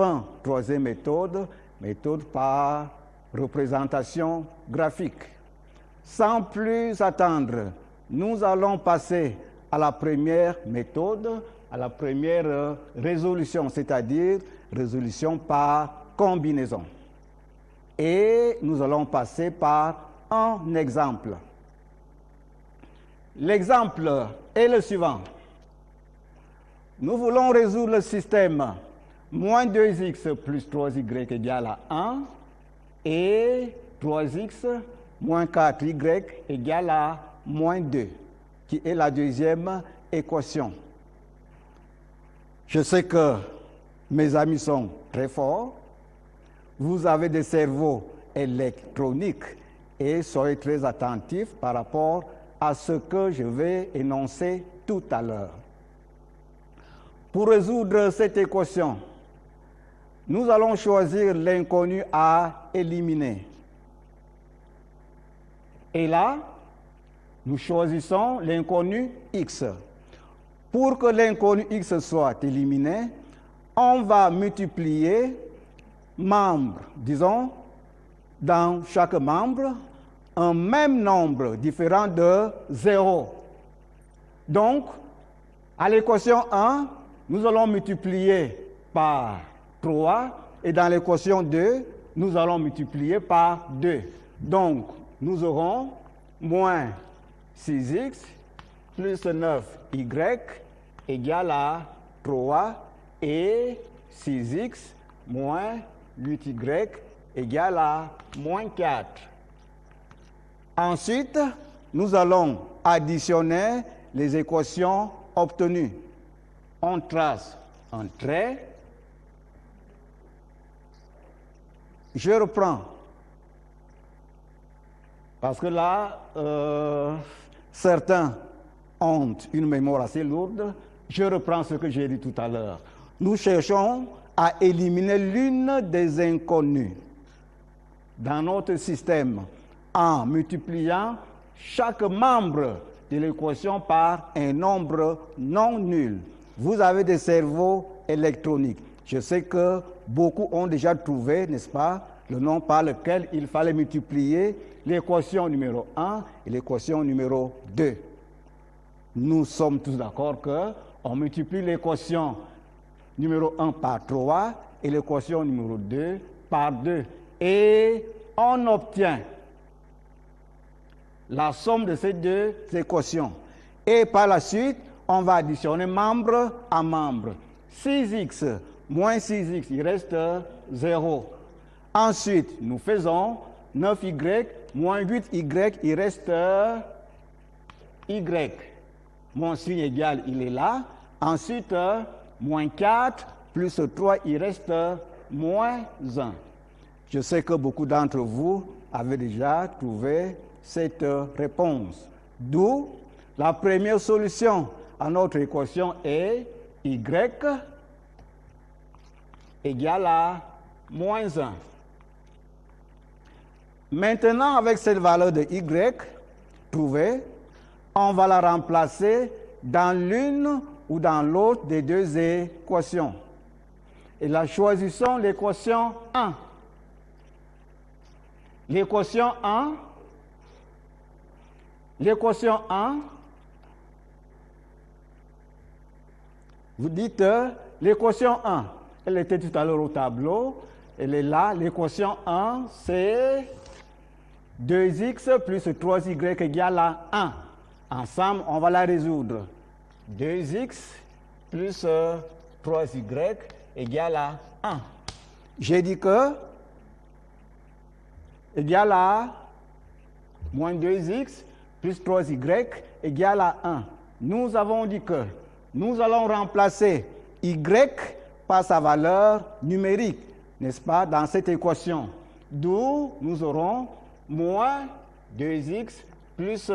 Enfin, troisième méthode, méthode par représentation graphique. Sans plus attendre, nous allons passer à la première méthode, à la première résolution, c'est-à-dire résolution par combinaison. Et nous allons passer par un exemple. L'exemple est le suivant. Nous voulons résoudre le système moins 2x plus 3y égale à 1 et 3x moins 4y égale à moins 2, qui est la deuxième équation. Je sais que mes amis sont très forts. Vous avez des cerveaux électroniques et soyez très attentifs par rapport à ce que je vais énoncer tout à l'heure. Pour résoudre cette équation, nous allons choisir l'inconnu à éliminer. Et là, nous choisissons l'inconnu x. Pour que l'inconnu x soit éliminé, on va multiplier membre, disons, dans chaque membre, un même nombre différent de 0. Donc, à l'équation 1, nous allons multiplier par 3 et dans l'équation 2, nous allons multiplier par 2. Donc, nous aurons moins 6x plus 9y égale à 3 et 6x moins 8y égale à moins 4. Ensuite, nous allons additionner les équations obtenues. On trace un trait. Je reprends. Parce que là, certains ont une mémoire assez lourde. Je reprends ce que j'ai dit tout à l'heure. Nous cherchons à éliminer l'une des inconnues dans notre système en multipliant chaque membre de l'équation par un nombre non nul. Vous avez des cerveaux électroniques. Je sais que beaucoup ont déjà trouvé, n'est-ce pas, le nom par lequel il fallait multiplier l'équation numéro 1 et l'équation numéro 2. Nous sommes tous d'accord qu'on multiplie l'équation numéro 1 par 3 et l'équation numéro 2 par 2. Et on obtient la somme de ces deux équations. Et par la suite, on va additionner membre à membre. 6x moins 6x, il reste 0. Ensuite, nous faisons 9y moins 8y, il reste y. Mon signe égal, il est là. Ensuite, moins 4 plus 3, il reste moins 1. Je sais que beaucoup d'entre vous avaient déjà trouvé cette réponse. D'où la première solution à notre équation est y égale à moins 1. Maintenant, avec cette valeur de y trouvée, on va la remplacer dans l'une ou dans l'autre des deux équations. Et là, choisissons l'équation 1. L'équation 1, vous dites l'équation 1, elle était tout à l'heure au tableau, elle est là, l'équation 1, c'est 2x plus 3y égale à 1. Ensemble, on va la résoudre. 2x plus 3y égale à 1. J'ai dit que égale à moins 2x plus 3y égale à 1. Nous avons dit que nous allons remplacer y par sa valeur numérique, n'est-ce pas, dans cette équation. D'où nous aurons moins 2x plus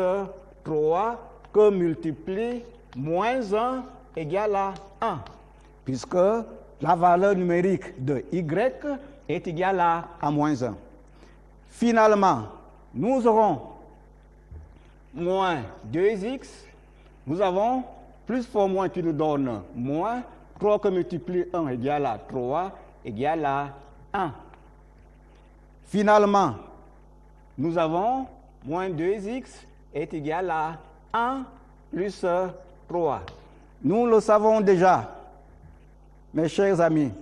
3 que multiplie moins 1 égale à 1, puisque la valeur numérique de y est égale à moins 1. Finalement, nous aurons moins 2x, nous avons plus fois moins qui nous donne moins, 3 que multiplie 1 égale à 3, égale à 1. Finalement, nous avons moins 2x est égal à 1 plus 3. Nous le savons déjà, mes chers amis,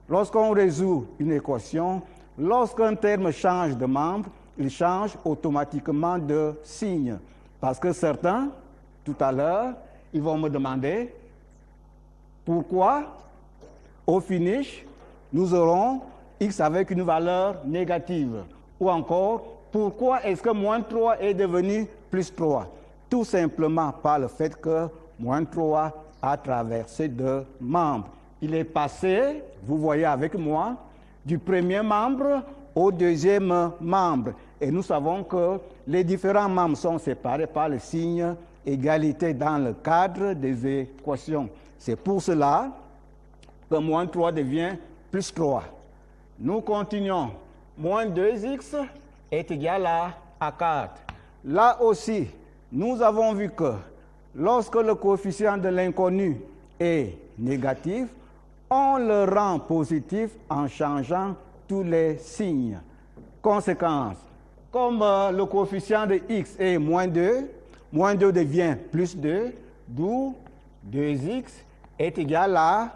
lorsqu'on résout une équation, lorsqu'un terme change de membre, il change automatiquement de signe. Parce que certains, tout à l'heure, ils vont me demander pourquoi, au finish, nous aurons x avec une valeur négative. Ou encore, pourquoi est-ce que moins 3 est devenu plus 3? Tout simplement par le fait que moins 3 a traversé deux membres. Il est passé, vous voyez avec moi, du premier membre au deuxième membre. Et nous savons que les différents membres sont séparés par le signe égalité dans le cadre des équations. C'est pour cela que moins 3 devient plus 3. Nous continuons. Moins 2x est égal à 4. Là aussi, nous avons vu que lorsque le coefficient de l'inconnu est négatif, on le rend positif en changeant tous les signes. Conséquence, comme le coefficient de x est moins 2 devient plus 2, d'où 2x est égal à,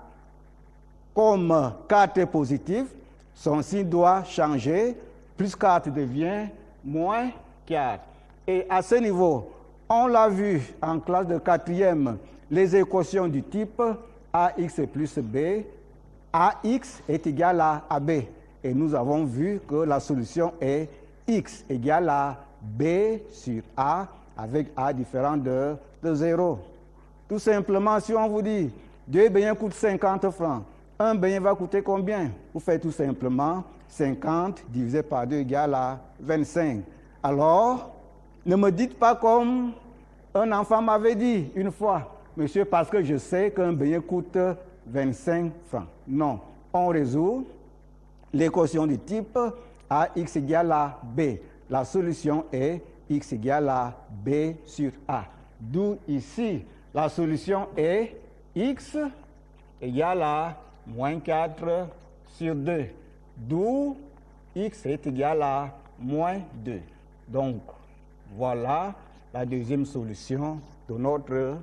comme 4 est positif, son signe doit changer, plus 4 devient moins 4. Et à ce niveau, on l'a vu en classe de 4e, les équations du type ax plus b, ax est égal à ab. Et nous avons vu que la solution est x égale à b sur a, avec a différent de 0. Tout simplement, si on vous dit 2 beignets coûtent 50 francs, un beignet va coûter combien? Vous faites tout simplement 50 divisé par 2 égale à 25. Alors, ne me dites pas comme un enfant m'avait dit une fois, monsieur, parce que je sais qu'un beignet coûte 25 francs. Non, on résout l'équation du type ax égale à b. La solution est x égale à b sur a. D'où ici, la solution est x égale à moins 4 sur 2. D'où x est égal à moins 2. Donc, voilà la deuxième solution de notre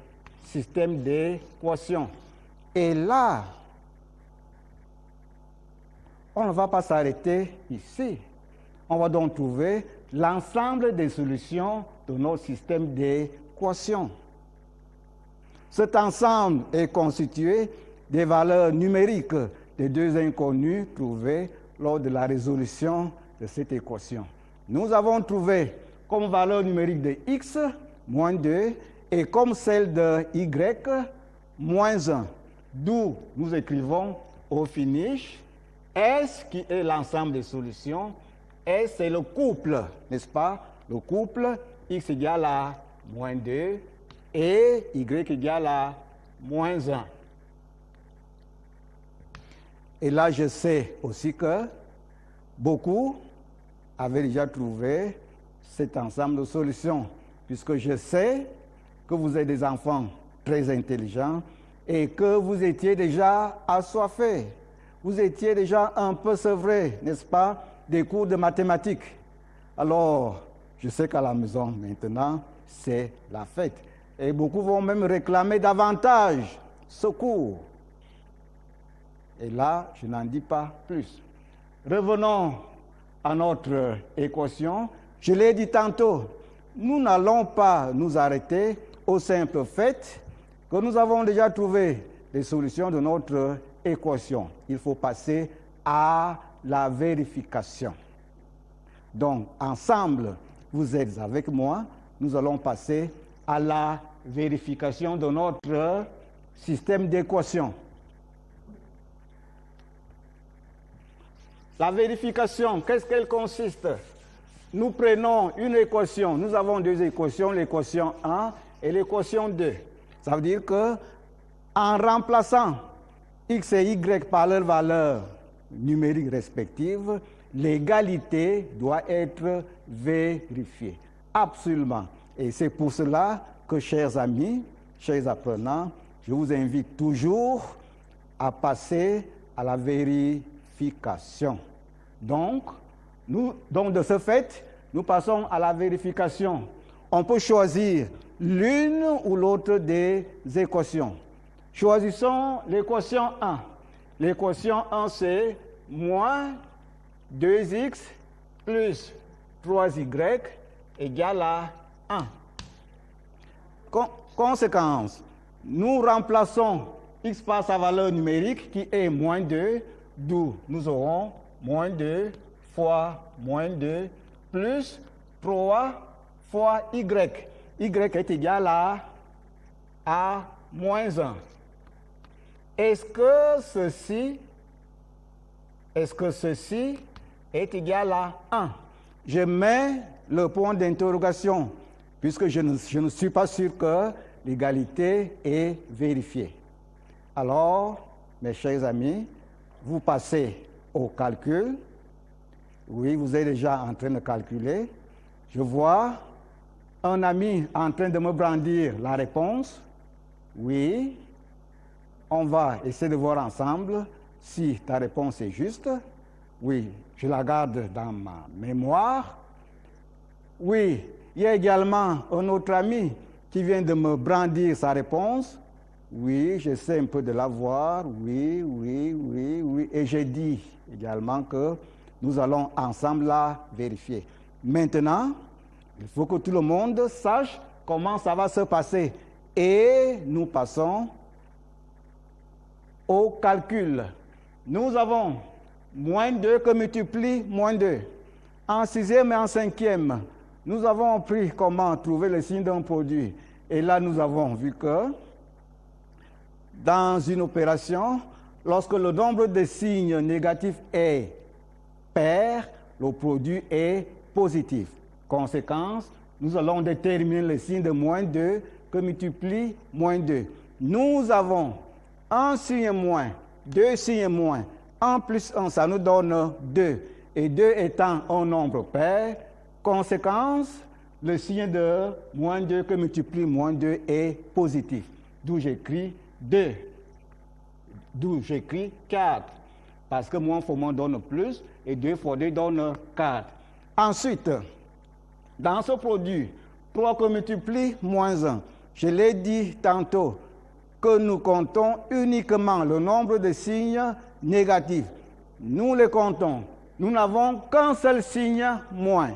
système d'équations. Et là, on ne va pas s'arrêter ici. On va donc trouver l'ensemble des solutions de notre système d'équations. Cet ensemble est constitué des valeurs numériques des deux inconnus trouvées lors de la résolution de cette équation. Nous avons trouvé comme valeur numérique de x, moins 2, et comme celle de y, moins 1. D'où nous écrivons au finish, S qui est l'ensemble des solutions, S c'est le couple, n'est-ce pas? Le couple x égale à moins 2 et y égale à moins 1. Et là, je sais aussi que beaucoup avaient déjà trouvé cet ensemble de solutions, puisque je sais que vous êtes des enfants très intelligents et que vous étiez déjà assoiffés. Vous étiez déjà un peu sevrés, n'est-ce pas, des cours de mathématiques. Alors, je sais qu'à la maison, maintenant, c'est la fête. Et beaucoup vont même réclamer davantage ce cours. Et là, je n'en dis pas plus. Revenons à notre équation. Je l'ai dit tantôt, nous n'allons pas nous arrêter au simple fait que nous avons déjà trouvé les solutions de notre équation. Il faut passer à la vérification. Donc, ensemble, vous êtes avec moi, nous allons passer à la vérification de notre système d'équations. La vérification, qu'est-ce qu'elle consiste? Nous prenons une équation, nous avons deux équations, l'équation 1 et l'équation 2. Ça veut dire que en remplaçant x et y par leurs valeurs numériques respectives, l'égalité doit être vérifiée. Absolument. Et c'est pour cela que, chers amis, chers apprenants, je vous invite toujours à passer à la vérification. vérification. Donc, de ce fait, nous passons à la vérification. On peut choisir l'une ou l'autre des équations. Choisissons l'équation 1. L'équation 1, c'est moins 2x plus 3y égale à 1. Conséquence, nous remplaçons x par sa valeur numérique qui est moins 2, d'où nous aurons moins 2 fois moins 2 plus 3 fois y. Y est égal à moins 1. Est-ce que ceci est égal à 1? Je mets le point d'interrogation puisque je ne suis pas sûr que l'égalité est vérifiée. Alors, mes chers amis, vous passez au calcul. Oui, vous êtes déjà en train de calculer. Je vois un ami en train de me brandir la réponse. Oui, on va essayer de voir ensemble si ta réponse est juste. Oui, je la garde dans ma mémoire. Oui, il y a également un autre ami qui vient de me brandir sa réponse. Oui, j'essaie un peu de la voir. Oui. Et j'ai dit également que nous allons ensemble la vérifier. Maintenant, il faut que tout le monde sache comment ça va se passer. Et nous passons au calcul. Nous avons moins 2 que multiplie moins 2. En sixième et en cinquième, nous avons appris comment trouver le signe d'un produit. Et là, nous avons vu que dans une opération, lorsque le nombre de signes négatifs est pair, le produit est positif. Conséquence, nous allons déterminer le signe de moins 2 que multiplie moins 2. Nous avons un signe moins, deux signes moins, 1 plus 1, ça nous donne 2. Et 2 étant un nombre pair, conséquence, le signe de moins 2 que multiplie moins 2 est positif. D'où j'écris 2. D'où j'écris 4. Parce que moins fois moins donne plus et 2 fois 2 donne 4. Ensuite, dans ce produit, 3 que multiplie moins 1. Je l'ai dit tantôt que nous comptons uniquement le nombre de signes négatifs. Nous les comptons. Nous n'avons qu'un seul signe moins.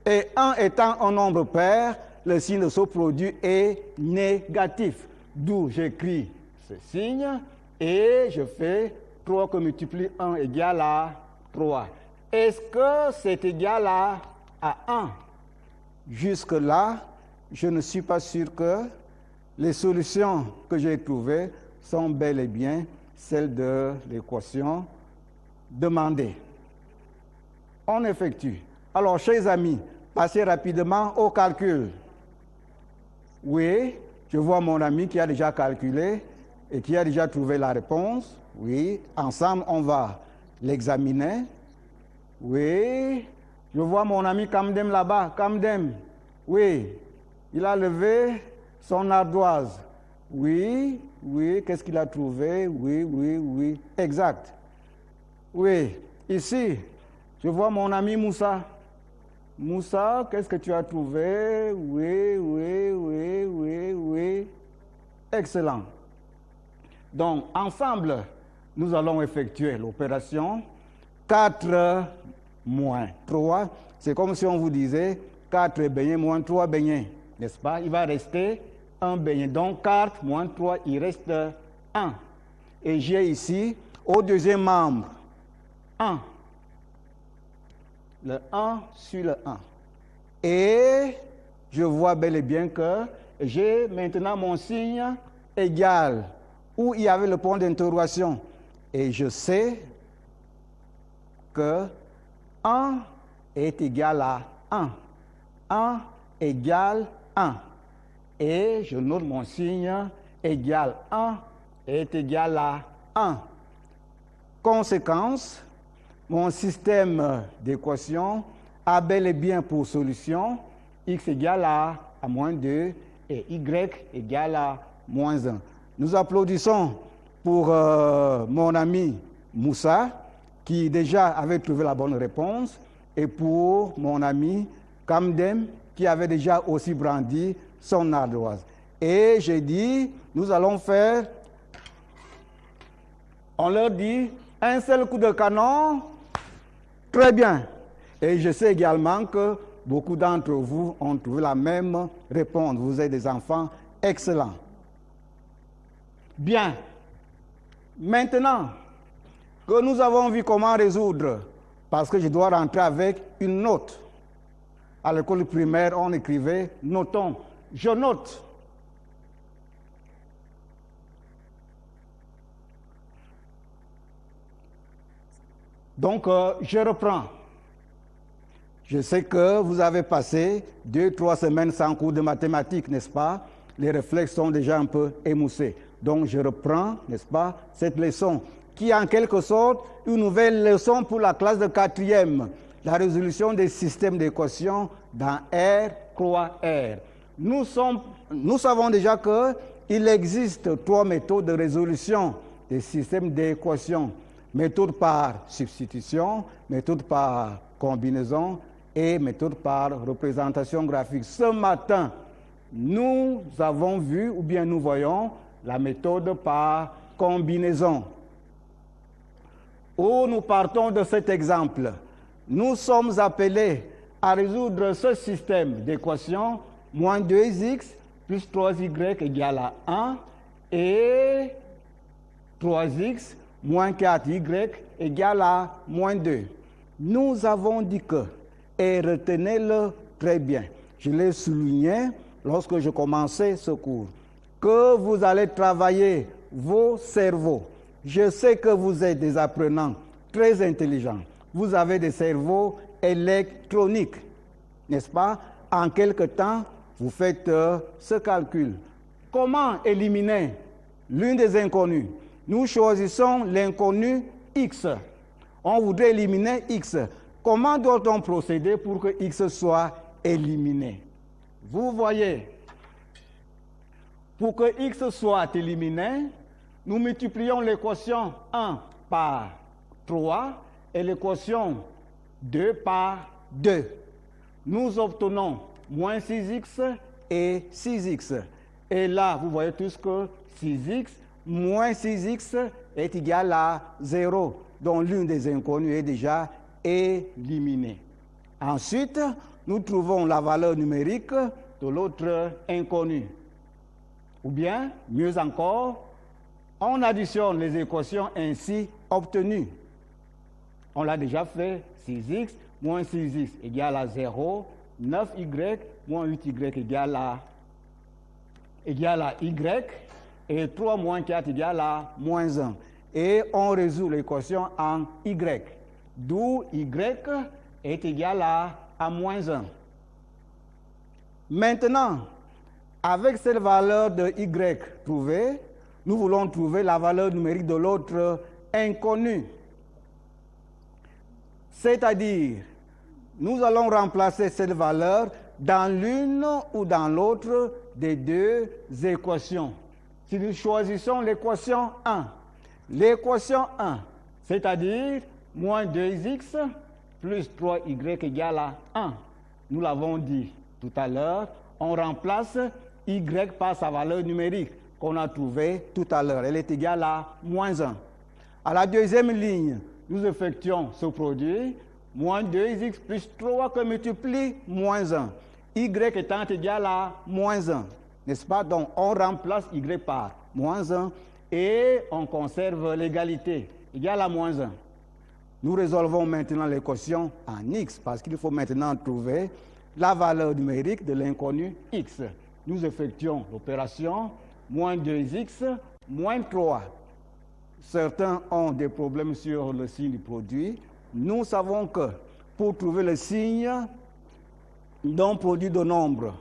Et 1 étant un nombre pair, le signe de ce produit est négatif. D'où j'écris ce signe et je fais 3 que multiplie 1 égale à 3. Est-ce que c'est égal à 1? Jusque-là, je ne suis pas sûr que les solutions que j'ai trouvées sont bel et bien celles de l'équation demandée. On effectue. Alors, chers amis, passez rapidement au calcul. Oui, je vois mon ami qui a déjà calculé et qui a déjà trouvé la réponse. Oui, ensemble, on va l'examiner. Oui, je vois mon ami Kamdem là-bas. Kamdem, oui, il a levé son ardoise. Oui, qu'est-ce qu'il a trouvé? Oui, exact. Oui, ici, je vois mon ami Moussa. Moussa, qu'est-ce que tu as trouvé? Oui. Excellent. Donc, ensemble, nous allons effectuer l'opération 4 moins 3. C'est comme si on vous disait 4 beignets moins 3 beignets, n'est-ce pas? Il va rester un beignet. Donc, 4 moins 3, il reste 1. Et j'ai ici, au deuxième membre, 1. Le 1 sur le 1. Et je vois bel et bien que j'ai maintenant mon signe égal, où il y avait le point d'interrogation. Et je sais que 1 est égal à 1. 1 égale 1. Et je note mon signe égal 1 est égal à 1. Conséquence, mon système d'équations a bel et bien pour solution x égale à moins 2 et y égale à moins 1. Nous applaudissons pour mon ami Moussa, qui déjà avait trouvé la bonne réponse, et pour mon ami Kamdem, qui avait déjà aussi brandi son ardoise. Et j'ai dit, nous allons faire, on leur dit, un seul coup de canon, très bien. Et je sais également que beaucoup d'entre vous ont trouvé la même réponse. Vous êtes des enfants excellents. Bien. Maintenant que nous avons vu comment résoudre, parce que je dois rentrer avec une note. À l'école primaire, on écrivait « notons ». Je note. Donc, je reprends. Je sais que vous avez passé 2-3 semaines sans cours de mathématiques, n'est-ce pas? Les réflexes sont déjà un peu émoussés. Donc, je reprends, n'est-ce pas, cette leçon qui est en quelque sorte une nouvelle leçon pour la classe de 4e, la résolution des systèmes d'équations dans R, croix R. Nous savons déjà qu'il existe 3 méthodes de résolution des systèmes d'équations. Méthode par substitution, méthode par combinaison et méthode par représentation graphique. Ce matin, nous avons vu, ou bien nous voyons, la méthode par combinaison. Où nous partons de cet exemple. Nous sommes appelés à résoudre ce système d'équations moins 2x plus 3y égale à 1 et 3x moins 4y égale à moins 2. Nous avons dit que, et retenez-le très bien, je l'ai souligné lorsque je commençais ce cours, que vous allez travailler vos cerveaux. Je sais que vous êtes des apprenants très intelligents. Vous avez des cerveaux électroniques, n'est-ce pas? En quelque temps, vous faites ce calcul. Comment éliminer l'une des inconnues? Nous choisissons l'inconnu x. On voudrait éliminer x. Comment doit-on procéder pour que x soit éliminé? Vous voyez, pour que x soit éliminé, nous multiplions l'équation 1 par 3 et l'équation 2 par 2. Nous obtenons moins 6x et 6x. Et là, vous voyez tous que 6x moins 6x est égal à 0, dont l'une des inconnues est déjà éliminée. Ensuite, nous trouvons la valeur numérique de l'autre inconnue. Ou bien, mieux encore, on additionne les équations ainsi obtenues. On l'a déjà fait, 6x moins 6x égale à 0, 9y moins 8y égale à y, et 3 moins 4 égale à moins 1. Et on résout l'équation en y, d'où y est égal à moins 1. Maintenant, avec cette valeur de y trouvée, nous voulons trouver la valeur numérique de l'autre inconnu. C'est-à-dire, nous allons remplacer cette valeur dans l'une ou dans l'autre des deux équations. Si nous choisissons l'équation 1, c'est-à-dire moins 2x plus 3y égale à 1. Nous l'avons dit tout à l'heure, on remplace y par sa valeur numérique qu'on a trouvée tout à l'heure. Elle est égale à moins 1. À la deuxième ligne, nous effectuons ce produit, moins 2x plus 3 que multiplie moins 1. Y étant égal à moins 1, n'est-ce pas? Donc, on remplace y par moins 1 et on conserve l'égalité, égale à moins 1. Nous résolvons maintenant l'équation en x, parce qu'il faut maintenant trouver la valeur numérique de l'inconnu x. Nous effectuons l'opération moins 2x moins 3. Certains ont des problèmes sur le signe du produit. Nous savons que pour trouver le signe d'un produit de nombre,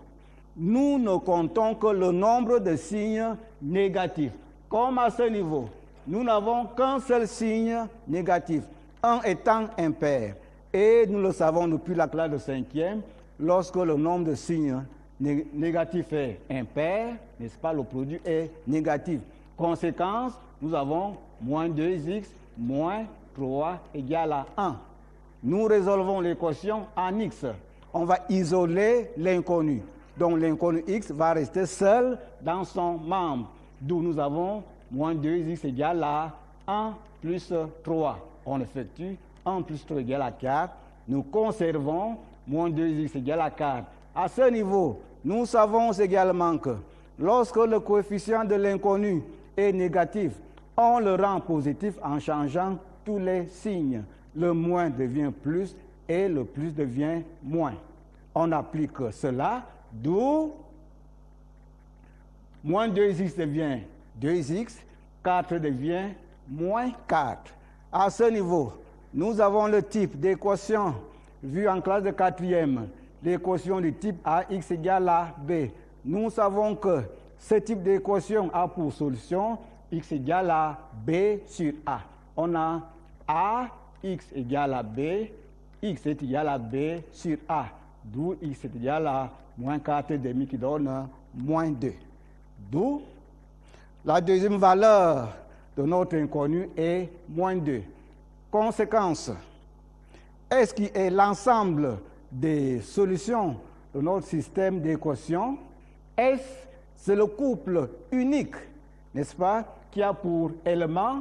nous ne comptons que le nombre de signes négatifs. Comme à ce niveau, nous n'avons qu'un seul signe négatif, 1 étant impair. Et nous le savons depuis la classe de 5e, lorsque le nombre de signes négatifs est impair, n'est-ce pas, le produit est négatif. Conséquence, nous avons moins 2x moins 3 égale à 1. Nous résolvons l'équation en x. On va isoler l'inconnu. Donc l'inconnu x va rester seul dans son membre. D'où nous avons moins 2x égale à 1 plus 3. On effectue 1 plus 3 égale à 4. Nous conservons moins 2x égale à 4. À ce niveau, nous savons également que lorsque le coefficient de l'inconnu est négatif, on le rend positif en changeant tous les signes. Le moins devient plus et le plus devient moins. On applique cela, d'où moins 2x devient 2x, 4 devient moins 4. À ce niveau, nous avons le type d'équation vu en classe de quatrième, l'équation du type AX égale à B. Nous savons que ce type d'équation a pour solution x égale à B sur A. On a A, x égale à B, x est égal à B sur A. D'où x est égal à moins 4,5 qui donne moins 2. D'où la deuxième valeur de notre inconnu est moins 2. Conséquence, est-ce qui est l'ensemble des solutions de notre système d'équations? C'est le couple unique, n'est-ce pas, qui a pour élément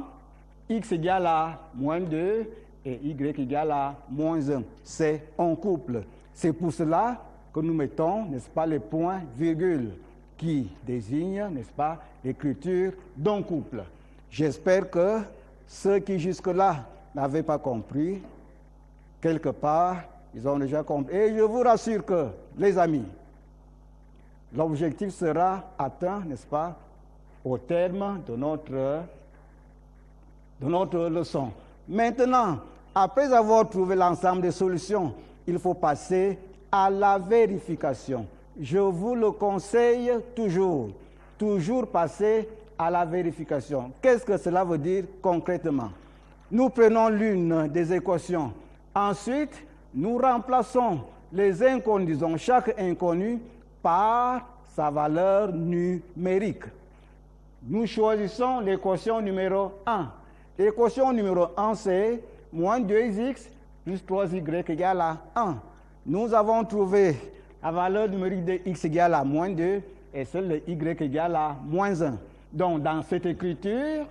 x égale à moins 2 et y égale à moins 1. C'est un couple. C'est pour cela que nous mettons, n'est-ce pas, les points virgules qui désignent, n'est-ce pas, l'écriture d'un couple. J'espère que ceux qui jusque-là n'avaient pas compris, quelque part, ils ont déjà compris. Et je vous rassure que, les amis, l'objectif sera atteint, n'est-ce pas, au terme de notre leçon. Maintenant, après avoir trouvé l'ensemble des solutions, il faut passer à la vérification. Je vous le conseille toujours. Toujours passer à la vérification. Qu'est-ce que cela veut dire concrètement? Nous prenons l'une des équations. Ensuite, nous remplaçons les inconnus, disons chaque inconnu, par sa valeur numérique. Nous choisissons l'équation numéro 1. L'équation numéro 1, c'est moins 2x plus 3y égale à 1. Nous avons trouvé la valeur numérique de x égale à moins 2 et celle de y égale à moins 1. Donc, dans cette écriture,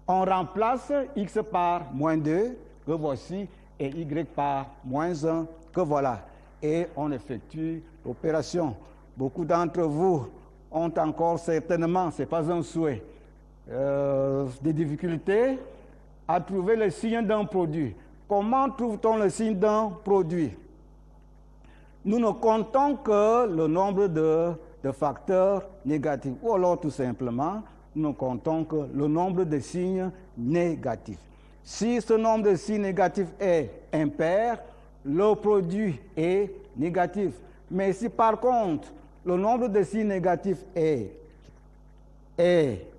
on remplace x par moins 2, que voici, et y par moins 1, que voilà. Et on effectue l'opération. Beaucoup d'entre vous ont encore certainement, ce n'est pas un souhait, des difficultés à trouver le signe d'un produit. Comment trouve-t-on le signe d'un produit? Nous ne comptons que le nombre de facteurs négatifs. Ou alors tout simplement, nous ne comptons que le nombre de signes négatifs. Si ce nombre de signes négatifs est impair, le produit est négatif. Mais si par contre, le nombre de signes négatifs est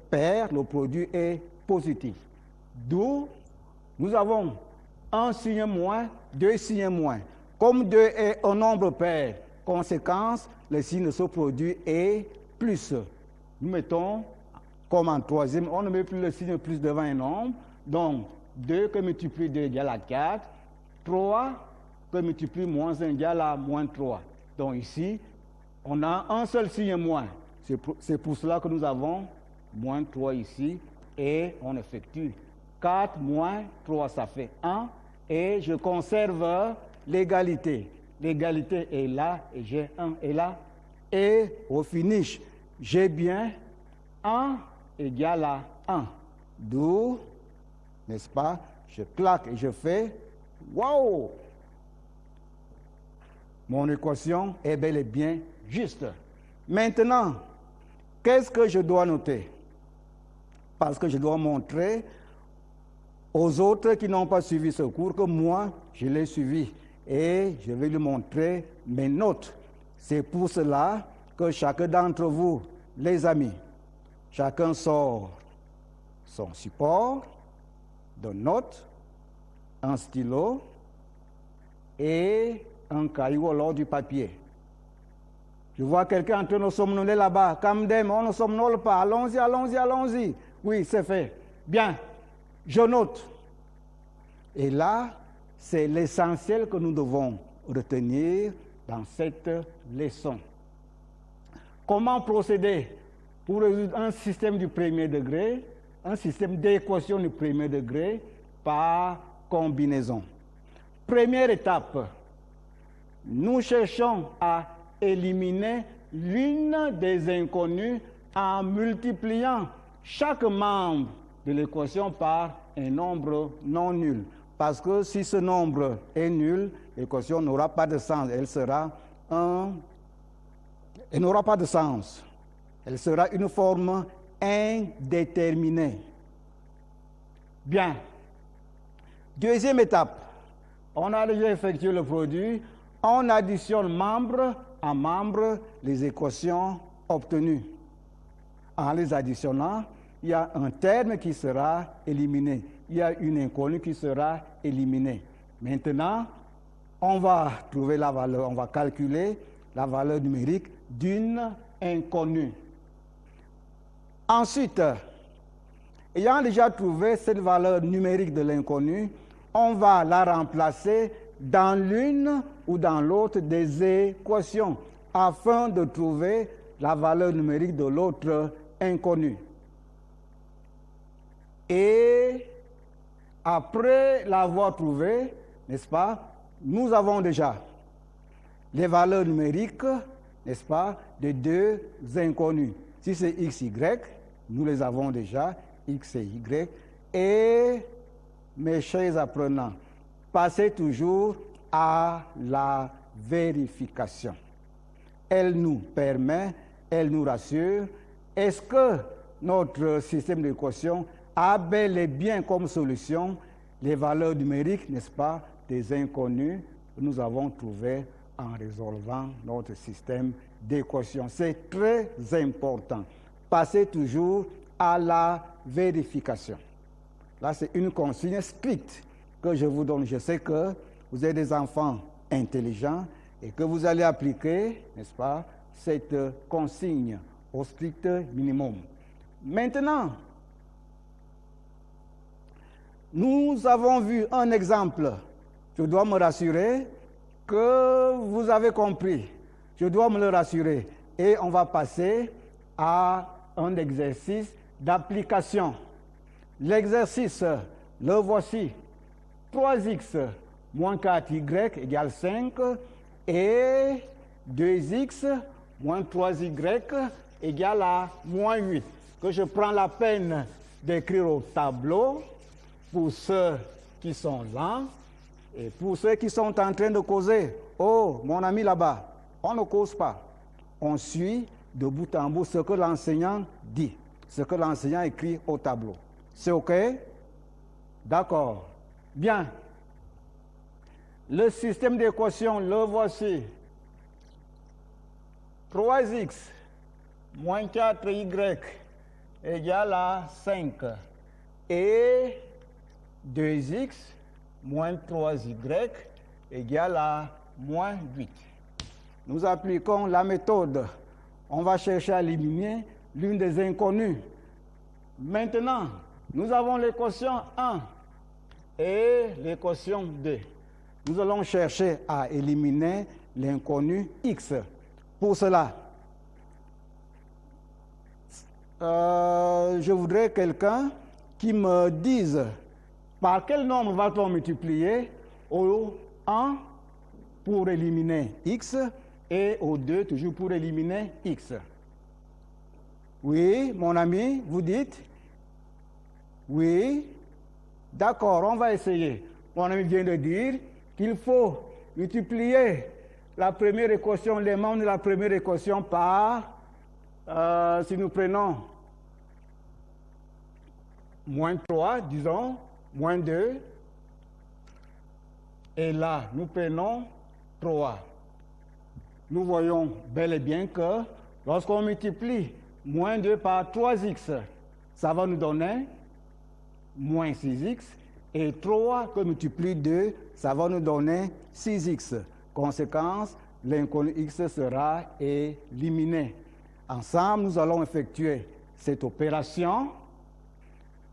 pair, le produit est positif. D'où nous avons un signe moins, deux signes moins. Comme 2 est un nombre pair, conséquence, le signe de ce produit est plus. Nous mettons comme en troisième, on ne met plus le signe plus devant un nombre. Donc, 2 que multiplie 2 égale à 4. 3 que multiplie moins 1 égale à moins 3. Donc ici, on a un seul signe moins. C'est pour cela que nous avons moins 3 ici. Et on effectue 4 moins 3, ça fait 1. Et je conserve l'égalité. L'égalité est là et j'ai 1 est là. Et au finish, j'ai bien 1 égale à 1. D'où, n'est-ce pas, je claque et je fais waouh! Mon équation est bel et bien juste. Maintenant, qu'est-ce que je dois noter? Parce que je dois montrer aux autres qui n'ont pas suivi ce cours que moi, je l'ai suivi. Et je vais lui montrer mes notes. C'est pour cela que chacun d'entre vous, les amis, chacun sort son support de notes, un stylo et un caillou alors du papier. Je vois quelqu'un en train de somnoler là-bas. Camdem, on ne somnole pas. Allons-y, allons-y, allons-y. Oui, c'est fait. Bien. Je note. Et là, c'est l'essentiel que nous devons retenir dans cette leçon. Comment procéder pour résoudre un système du premier degré, un système d'équation du premier degré par combinaison? Première étape, nous cherchons à éliminer l'une des inconnues en multipliant chaque membre de l'équation par un nombre non nul. Parce que si ce nombre est nul, l'équation n'aura pas de sens. Elle n'aura pas de sens. Elle sera une forme indéterminée. Bien. Deuxième étape. On a déjà effectué le produit. On additionne membre à membre les équations obtenues. En les additionnant, il y a un terme qui sera éliminé. Il y a une inconnue qui sera éliminée. Maintenant, on va trouver la valeur, on va calculer la valeur numérique d'une inconnue. Ensuite, ayant déjà trouvé cette valeur numérique de l'inconnue, on va la remplacer dans l'une ou dans l'autre des équations afin de trouver la valeur numérique de l'autre inconnue. Et après l'avoir trouvée, n'est-ce pas, nous avons déjà les valeurs numériques, n'est-ce pas, de deux inconnus. Si c'est x, y, nous les avons déjà, x et y. Et, mes chers apprenants, passez toujours à la vérification. Elle nous permet, elle nous rassure. Est-ce que notre système d'équation a bel et bien comme solution les valeurs numériques, n'est-ce pas, des inconnus que nous avons trouvées en résolvant notre système d'équation? C'est très important. Passez toujours à la vérification. Là, c'est une consigne stricte que je vous donne. Je sais que vous êtes des enfants intelligents et que vous allez appliquer, n'est-ce pas, cette consigne au strict minimum. Maintenant, nous avons vu un exemple. Je dois me rassurer que vous avez compris. Je dois me le rassurer. Et on va passer à un exercice d'application. L'exercice, le voici. 3x moins 4y égale 5 et 2x moins 3y égale à moins 8. Que je prends la peine d'écrire au tableau pour ceux qui sont là et pour ceux qui sont en train de causer. Oh, mon ami là-bas, on ne cause pas. On suit de bout en bout ce que l'enseignant dit, ce que l'enseignant écrit au tableau. C'est OK? D'accord. Bien. Le système d'équation, le voici. 3x moins 4y égale à 5. Et 2x moins 3y égale à moins 8. Nous appliquons la méthode. On va chercher à éliminer l'une des inconnues. Maintenant, nous avons l'équation 1 et l'équation 2. Nous allons chercher à éliminer l'inconnu x. Pour cela, je voudrais quelqu'un qui me dise par quel nombre va-t-on multiplier au 1 pour éliminer x et au 2 toujours pour éliminer x. Oui, mon ami, vous dites? Oui. D'accord, on va essayer. Mon ami vient de dire qu'il faut multiplier la première équation, les membres de la première équation par, si nous prenons moins 3, disons, moins 2, et là, nous prenons 3. Nous voyons bel et bien que lorsqu'on multiplie moins 2 par 3x, ça va nous donner moins 6x, et 3 que multiplie 2, ça va nous donner 6x. Conséquence, l'inconnu x sera éliminé. Ensemble, nous allons effectuer cette opération.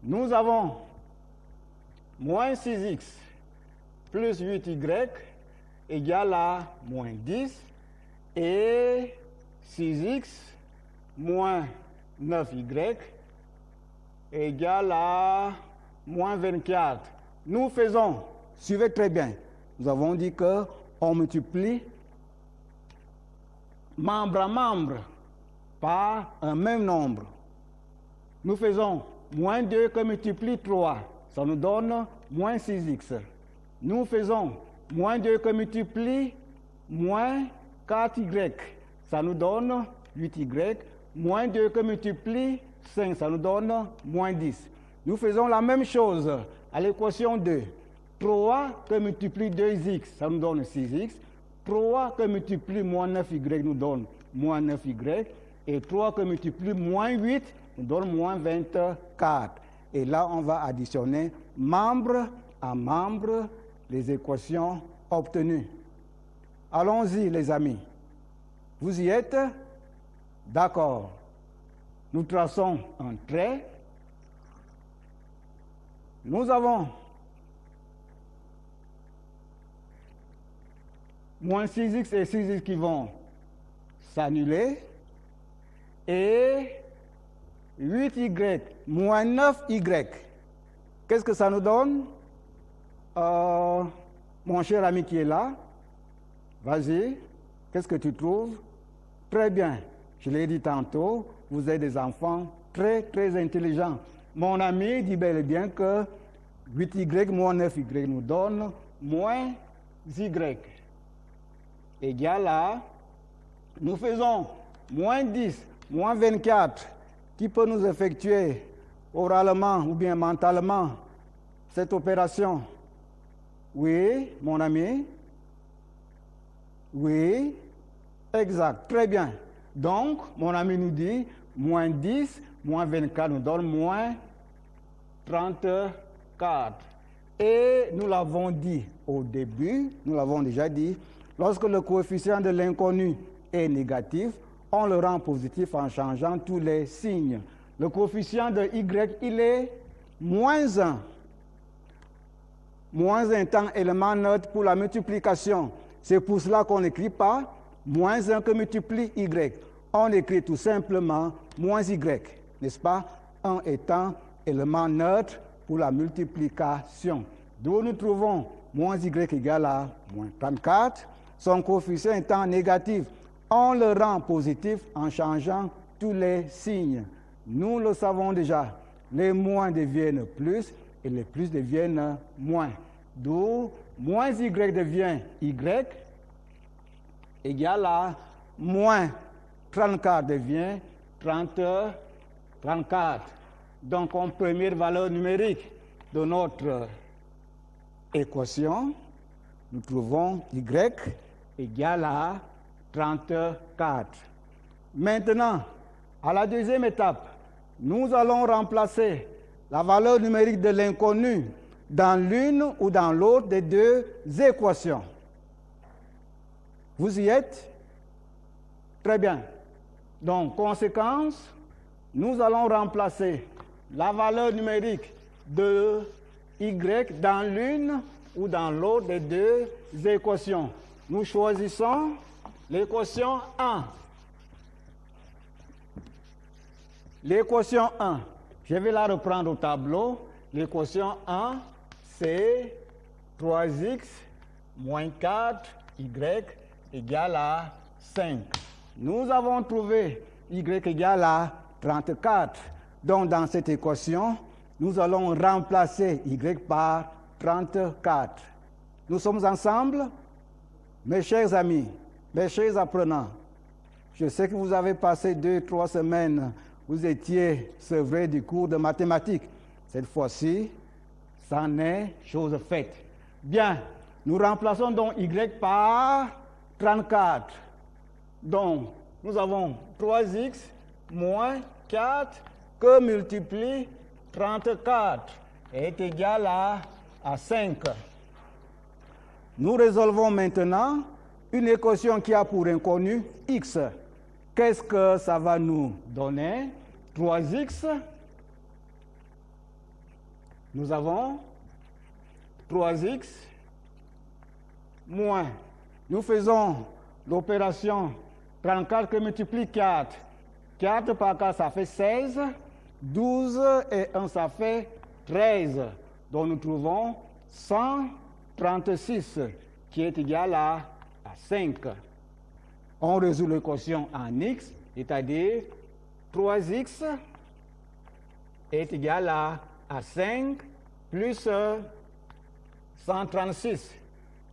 Nous avons moins 6x plus 8y égale à moins 10 et 6x moins 9y égale à moins 24. Nous faisons, suivez très bien, nous avons dit qu'on multiplie membre à membre par un même nombre. Nous faisons moins 2 que multiplie 3, ça nous donne moins 6x. Nous faisons moins 2 que multiplie moins 4y, ça nous donne 8y. Moins 2 que multiplie 5, ça nous donne moins 10. Nous faisons la même chose à l'équation 2. 3 que multiplie 2x, ça nous donne 6x. 3 que multiplie moins 9y nous donne moins 9y. Et 3 que multiplie moins 8 nous donne moins 24. Et là, on va additionner membre à membre les équations obtenues. Allons-y, les amis. Vous y êtes? D'accord. Nous traçons un trait. Nous avons moins 6x et 6x qui vont s'annuler. Et 8y moins 9y. Qu'est-ce que ça nous donne? Mon cher ami qui est là, vas-y, qu'est-ce que tu trouves? Très bien, je l'ai dit tantôt, vous êtes des enfants très, très intelligents. Mon ami dit bel et bien que 8y moins 9y nous donne moins y égale à, nous faisons moins 10, moins 24, qui peut nous effectuer oralement ou bien mentalement cette opération? Oui, mon ami? Oui, exact, très bien. Donc, mon ami nous dit, moins 10, moins 24 nous donne moins 34. Et nous l'avons dit au début, nous l'avons déjà dit, lorsque le coefficient de l'inconnu est négatif, on le rend positif en changeant tous les signes. Le coefficient de y, il est moins 1. Moins 1 étant élément neutre pour la multiplication. C'est pour cela qu'on n'écrit pas moins 1 que multiplie y. On écrit tout simplement moins y, n'est-ce pas? 1 étant élément neutre pour la multiplication. D'où nous trouvons moins y égale à moins 34. Son coefficient étant négatif, on le rend positif en changeant tous les signes. Nous le savons déjà, les moins deviennent plus et les plus deviennent moins. D'où moins y devient y égale à moins 34 devient 34. Donc, en première valeur numérique de notre équation, nous trouvons y égale à 34. Maintenant, à la deuxième étape, nous allons remplacer la valeur numérique de l'inconnu dans l'une ou dans l'autre des deux équations. Vous y êtes? Très bien. Donc, conséquence, nous allons remplacer la valeur numérique de y dans l'une ou dans l'autre des deux équations. Nous choisissons l'équation 1. L'équation 1, je vais la reprendre au tableau. L'équation 1, c'est 3x moins 4y égale à 5. Nous avons trouvé y égale à 34. Donc, dans cette équation, nous allons remplacer y par 34. Nous sommes ensemble? Mes chers amis, mes chers apprenants, je sais que vous avez passé 2-3 semaines, vous étiez sevrés du cours de mathématiques. Cette fois-ci, c'en est chose faite. Bien, nous remplaçons donc y par 34. Donc, nous avons 3x moins 4 que multiplie 34 est égal à 5. Nous résolvons maintenant une équation qui a pour inconnu x. Qu'est-ce que ça va nous donner? 3x. Nous avons 3x moins. Nous faisons l'opération 34 que multiplie 4. 4 par 4, ça fait 16. 12 et 1, ça fait 13. Donc nous trouvons 136 qui est égal à 5. On résout l'équation en x, c'est-à-dire 3x est égal à 5 plus 136.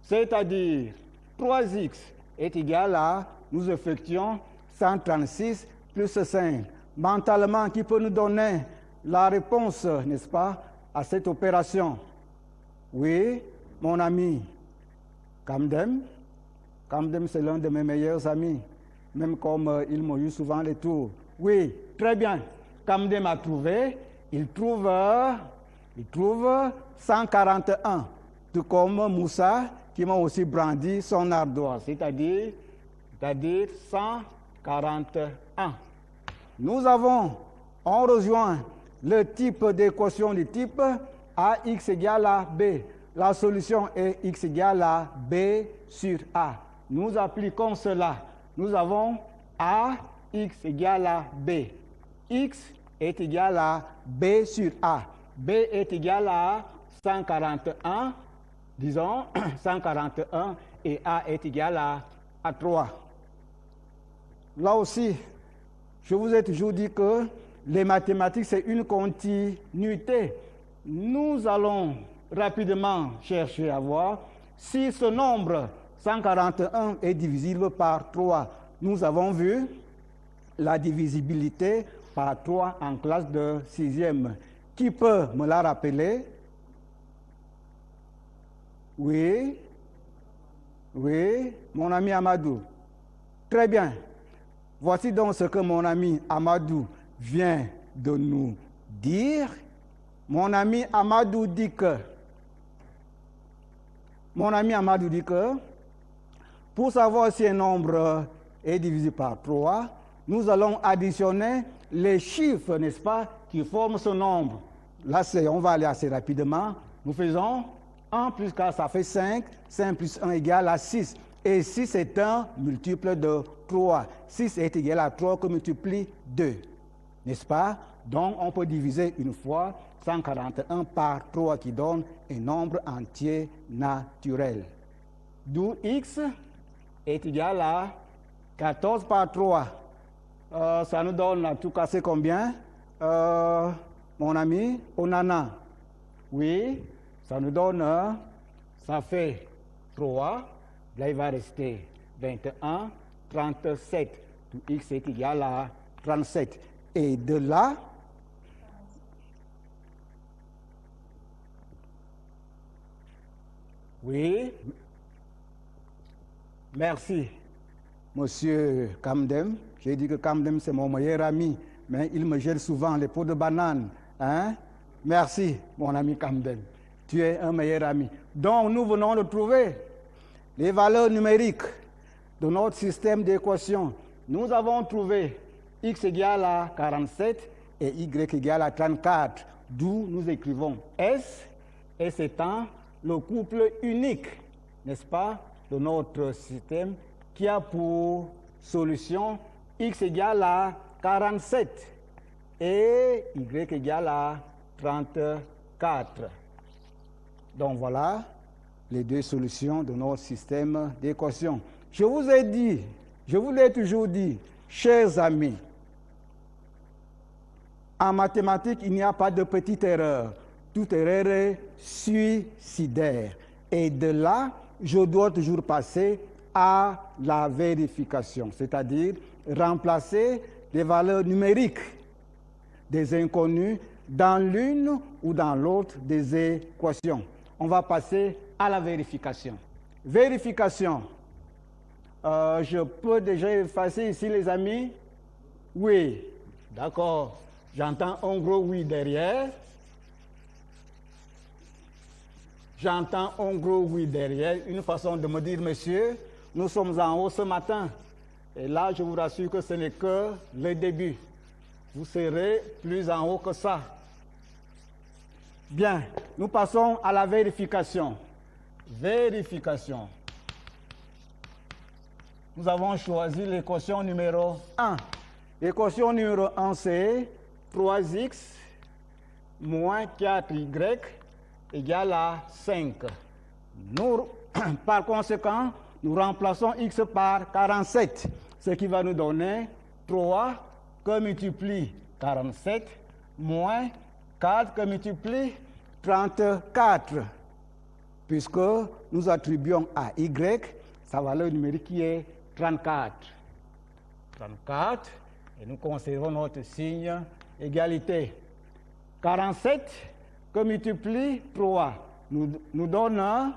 C'est-à-dire 3x est égal à, nous effectuons 136 plus 5. Mentalement, qui peut nous donner la réponse, n'est-ce pas, à cette opération? Oui, mon ami Kamdem. Kamdem, c'est l'un de mes meilleurs amis, même comme il m'a eu souvent les tours. Oui, très bien. Kamdem a trouvé, il trouve 141, tout comme Moussa, qui m'a aussi brandi son ardoise, c'est-à-dire 141. On rejoint le type d'équation du type AX égale à B. La solution est X égale à B sur A. Nous appliquons cela. Nous avons AX égale à B. X est égal à B sur A. B est égal à 141, disons 141, et A est égal à 3. Là aussi, je vous ai toujours dit que les mathématiques, c'est une continuité. Nous allons rapidement chercher à voir si ce nombre 141 est divisible par 3. Nous avons vu la divisibilité par 3 en classe de 6e. Qui peut me la rappeler? Oui, mon ami Amadou. Très bien. Voici donc ce que mon ami Amadou vient de nous dire. Mon ami Amadou dit que pour savoir si un nombre est divisé par 3, nous allons additionner les chiffres, n'est-ce pas, qui forment ce nombre. Là, on va aller assez rapidement. Nous faisons 1 plus 4, ça fait 5. 5 plus 1 égale à 6. Et 6 est un multiple de 3. 6 est égal à 3 que multiplie 2. N'est-ce pas? Donc, on peut diviser une fois 141 par 3 qui donne un nombre entier naturel. D'où x est égal à 14 par 3. Ça nous donne à tout casser combien? Mon ami Onana. Oui, ça nous donne, ça fait 3. Là, il va rester 21, 37. Tout x est égal à 37. Et de là, oui, merci, monsieur Kamdem. J'ai dit que Kamdem, c'est mon meilleur ami, mais il me gèle souvent les pots de banane. Hein? Merci, mon ami Kamdem. Tu es un meilleur ami. Donc, nous venons de trouver les valeurs numériques de notre système d'équations. Nous avons trouvé x égale à 47 et y égale à 34, d'où nous écrivons S, S étant le couple unique, n'est-ce pas, de notre système qui a pour solution x égale à 47 et y égale à 34. Donc voilà les deux solutions de notre système d'équations. Je vous l'ai toujours dit, chers amis, en mathématiques, il n'y a pas de petite erreur. Toute erreur est suicidaire. Et de là, je dois toujours passer à la vérification, c'est-à-dire remplacer les valeurs numériques des inconnus dans l'une ou dans l'autre des équations. On va passer à la vérification. Vérification. Je peux déjà effacer ici, les amis? Oui. D'accord. J'entends un gros oui derrière. J'entends un gros oui derrière. Une façon de me dire, monsieur, nous sommes en haut ce matin. Et là, je vous rassure que ce n'est que le début. Vous serez plus en haut que ça. Bien, nous passons à la vérification. Vérification. nous avons choisi l'équation numéro 1. L'équation numéro 1, c'est 3x moins 4y égale à 5. Nous, par conséquent, nous remplaçons x par 47, ce qui va nous donner 3 que multiplie 47 moins 4 que multiplie 34, puisque nous attribuons à y sa valeur numérique qui est 34. 34, et nous conservons notre signe égalité. 47 que multiplie 3 nous donne,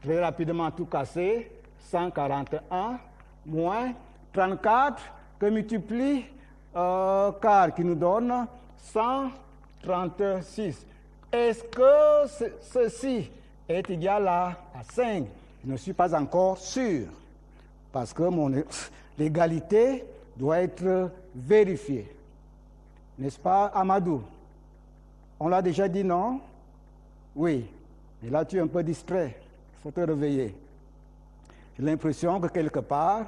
très rapidement tout cassé, 141 moins 34 que multiplie 4 qui nous donne 136. Est-ce que ceci est égal à 5? Je ne suis pas encore sûr, parce que l'égalité doit être vérifiée. N'est-ce pas, Amadou? On l'a déjà dit, non? Oui. Et là, tu es un peu distrait. Il faut te réveiller. J'ai l'impression que quelque part,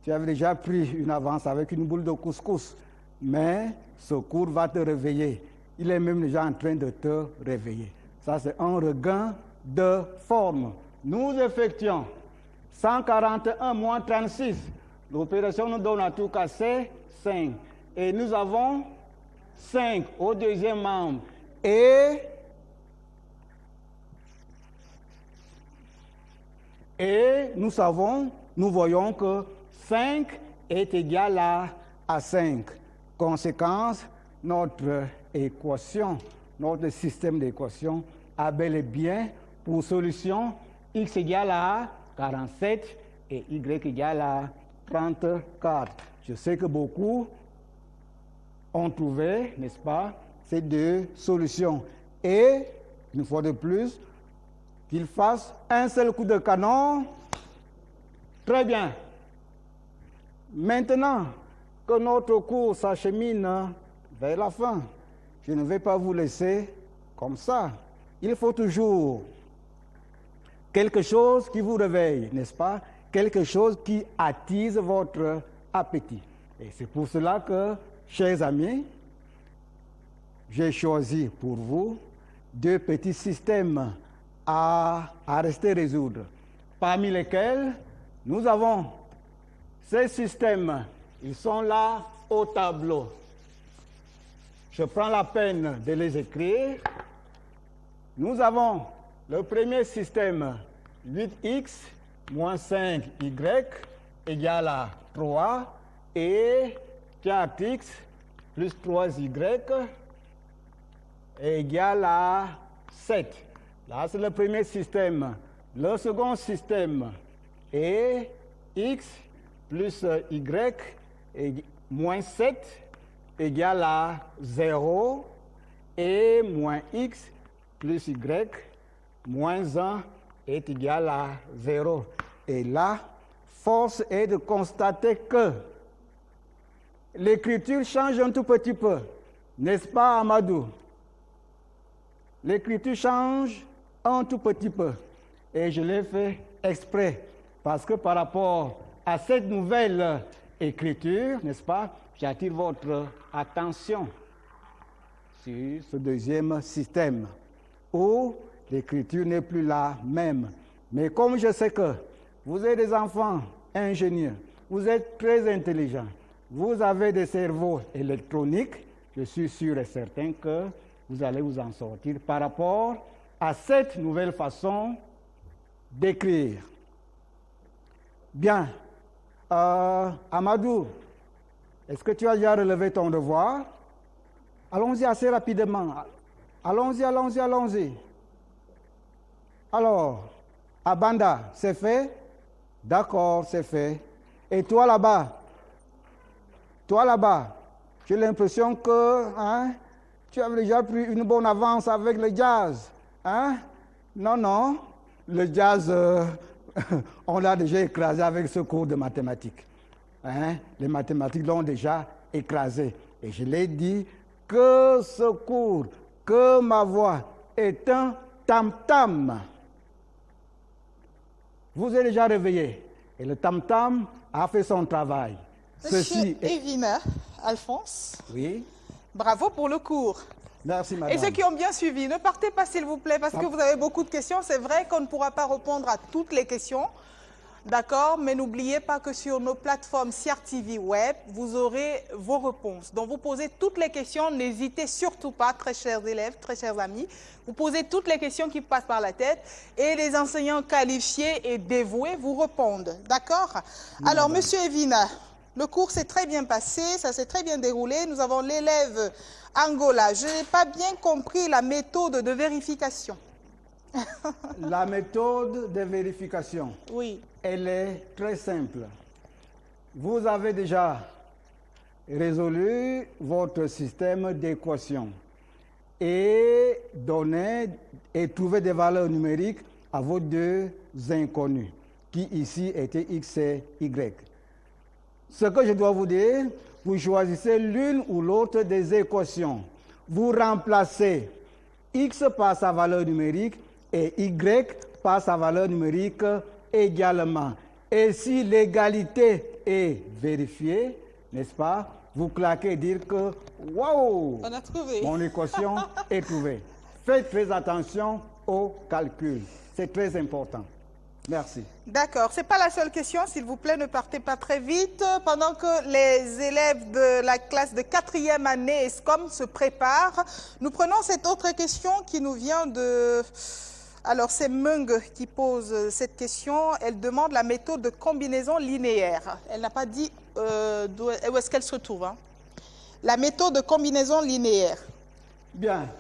tu avais déjà pris une avance avec une boule de couscous. Mais ce cours va te réveiller. Il est même déjà en train de te réveiller. Ça, c'est un regain de forme. Nous effectuons 141 moins 36. L'opération nous donne à tout casser 5. Et nous avons 5 au deuxième membre. Et nous voyons que 5 est égal à 5. Conséquence, notre équation, notre système d'équations a bel et bien pour solution x égale à 47 et y égale à 34. Je sais que beaucoup ont trouvé, n'est-ce pas, ces deux solutions. Et, une fois de plus, qu'ils fassent un seul coup de canon. Très bien. Maintenant que notre cours s'achemine vers la fin, je ne vais pas vous laisser comme ça. Il faut toujours quelque chose qui vous réveille, n'est-ce pas? Quelque chose qui attise votre appétit. Et c'est pour cela que, chers amis, j'ai choisi pour vous deux petits systèmes à rester résoudre, parmi lesquels nous avons ces systèmes. Ils sont là au tableau. Je prends la peine de les écrire. Nous avons le premier système, 8x moins 5y égale à 3 et 4x plus 3y égale à 7. Là, c'est le premier système. Le second système est x plus y moins 7 égale à 0 et moins x plus y moins 1 est égal à 0. Et là, force est de constater que l'écriture change un tout petit peu. N'est-ce pas, Amadou? L'écriture change un tout petit peu. Et je l'ai fait exprès. Parce que par rapport à cette nouvelle écriture, n'est-ce pas, j'attire votre attention sur ce deuxième système où l'écriture n'est plus la même. Mais comme je sais que vous êtes des enfants ingénieurs, vous êtes très intelligents, vous avez des cerveaux électroniques, je suis sûr et certain que vous allez vous en sortir par rapport à cette nouvelle façon d'écrire. Bien. Amadou, est-ce que tu as déjà relevé ton devoir? Allons-y assez rapidement. Allons-y. Alors, Abanda, c'est fait? D'accord, c'est fait. Et toi là-bas, j'ai l'impression que tu as déjà pris une bonne avance avec le jazz. Non, le jazz, on l'a déjà écrasé avec ce cours de mathématiques. Les mathématiques l'ont déjà écrasé. Et je l'ai dit que ce cours, que ma voix est un tam-tam. Vous êtes déjà réveillé. Et le tam-tam a fait son travail. Monsieur Evina Alphonse, Oui, bravo pour le cours. merci madame. Et ceux qui ont bien suivi, ne partez pas s'il vous plaît parce que vous avez beaucoup de questions. C'est vrai qu'on ne pourra pas répondre à toutes les questions, d'accord? Mais n'oubliez pas que sur nos plateformes CR TV Web, vous aurez vos réponses. Donc vous posez toutes les questions, n'hésitez surtout pas, très chers élèves, très chers amis. Vous posez toutes les questions qui passent par la tête et les enseignants qualifiés et dévoués vous répondent, d'accord? Alors, monsieur Evina, le cours s'est très bien passé, ça s'est très bien déroulé. Nous avons l'élève Angola. Je n'ai pas bien compris la méthode de vérification. La méthode de vérification, Oui. elle est très simple. Vous avez déjà résolu votre système d'équations et donné et trouvé des valeurs numériques à vos deux inconnus, qui ici étaient x et y. Ce que je dois vous dire, vous choisissez l'une ou l'autre des équations. Vous remplacez x par sa valeur numérique et y par sa valeur numérique également. Et si l'égalité est vérifiée, n'est-ce pas, vous claquez et dire que « Waouh, On a trouvé. mon équation est trouvée ». Faites très attention au calcul. C'est très important. Merci. D'accord. Ce n'est pas la seule question, s'il vous plaît, ne partez pas très vite. Pendant que les élèves de la classe de 4e année ESCOM se préparent, nous prenons cette autre question qui nous vient de... Alors, c'est Mung qui pose cette question. Elle demande la méthode de combinaison linéaire. Elle n'a pas dit où est-ce qu'elle se trouve. Hein. La méthode de combinaison linéaire. Bien,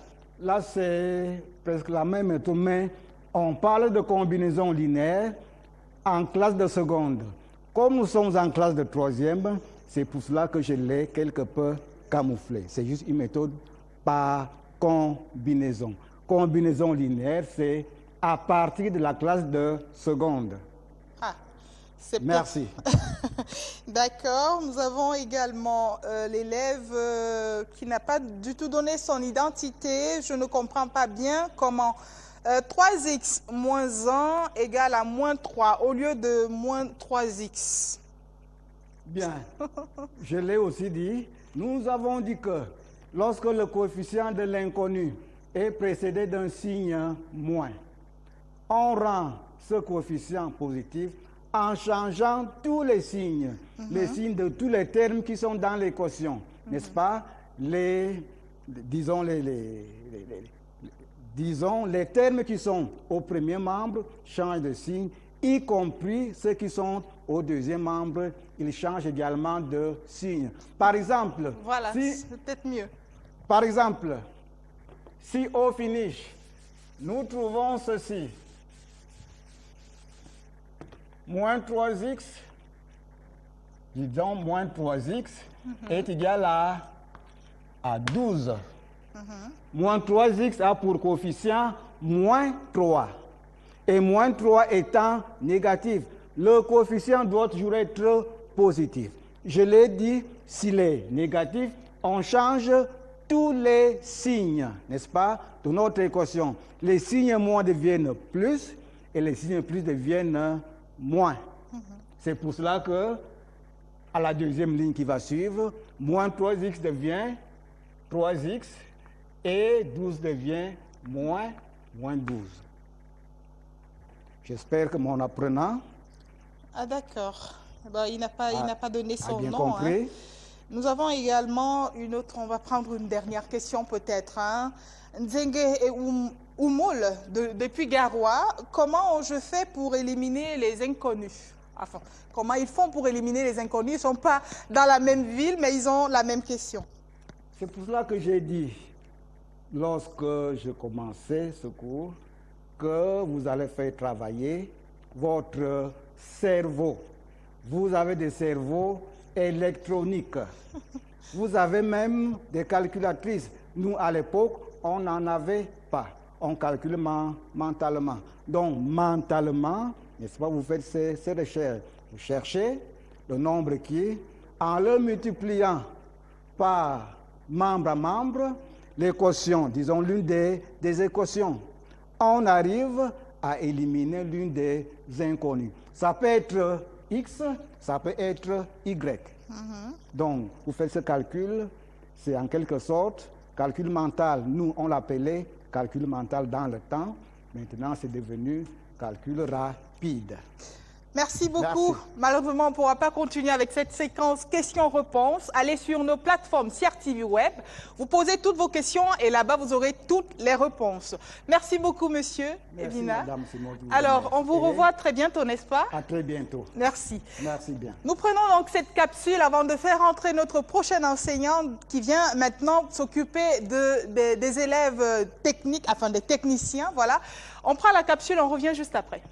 là c'est presque la même méthode, mais on parle de combinaison linéaire en classe de seconde. Comme nous sommes en classe de 3e, c'est pour cela que je l'ai quelque peu camouflé. C'est juste une méthode par combinaison. Combinaison linéaire, c'est à partir de la classe de seconde. Ah, c'est Merci. D'accord. Nous avons également l'élève qui n'a pas du tout donné son identité. Je ne comprends pas bien comment 3x moins 1 égale à moins 3 au lieu de moins 3x. Bien. Je l'ai aussi dit. Nous avons dit que lorsque le coefficient de l'inconnu est précédé d'un signe moins, on rend ce coefficient positif en changeant tous les signes de tous les termes qui sont dans l'équation, n'est-ce pas? Disons les termes qui sont au premier membre changent de signe, y compris ceux qui sont au deuxième membre, ils changent également de signe. Par exemple, voilà, c'est peut-être mieux. Par exemple, si au finish, nous trouvons ceci, moins 3x, disons moins 3x est égal à 12. Moins 3x a pour coefficient moins 3. Et moins 3 étant négatif, le coefficient doit toujours être positif. Je l'ai dit, s'il est négatif, on change tous les signes, n'est-ce pas, de notre équation. Les signes moins deviennent plus et les signes plus deviennent moins. C'est pour cela que, à la deuxième ligne qui va suivre, moins 3x devient 3x et 12 devient moins 12. J'espère que mon apprenant... Ah d'accord. Ben, il n'a pas donné son bien nom. compris. Hein. Nous avons également une autre, on va prendre une dernière question peut-être. Hein. Nzenge et Oumoul, depuis Garoua, comment je fais pour éliminer les inconnus? Enfin, comment ils font pour éliminer les inconnus? Ils ne sont pas dans la même ville, mais ils ont la même question. C'est pour cela que j'ai dit, lorsque je commençais ce cours, que vous allez faire travailler votre cerveau. Vous avez des cerveaux électroniques. Vous avez même des calculatrices. Nous, à l'époque, on n'en avait pas. On calcule mentalement. Donc, mentalement, n'est-ce pas, vous faites ces recherches. Vous cherchez le nombre qui, en le multipliant par membre à membre, l'équation, disons l'une des équations, on arrive à éliminer l'une des inconnues. Ça peut être X, ça peut être Y. Donc, vous faites ce calcul, c'est en quelque sorte calcul mental. Nous, on l'appelait calcul mental dans le temps. Maintenant, c'est devenu calcul rapide. Merci beaucoup. Merci. Malheureusement, on ne pourra pas continuer avec cette séquence questions-réponses. Allez sur nos plateformes CIAR TV Web. Vous posez toutes vos questions et là-bas, vous aurez toutes les réponses. Merci beaucoup, monsieur Merci, Ebina. madame, c'est moi qui vous Alors, on vous remercie. revoit très bientôt, n'est-ce pas? À très bientôt. Merci. Merci bien. Nous prenons donc cette capsule avant de faire entrer notre prochaine enseignante qui vient maintenant s'occuper des élèves techniques, enfin des techniciens. Voilà. On prend la capsule, on revient juste après.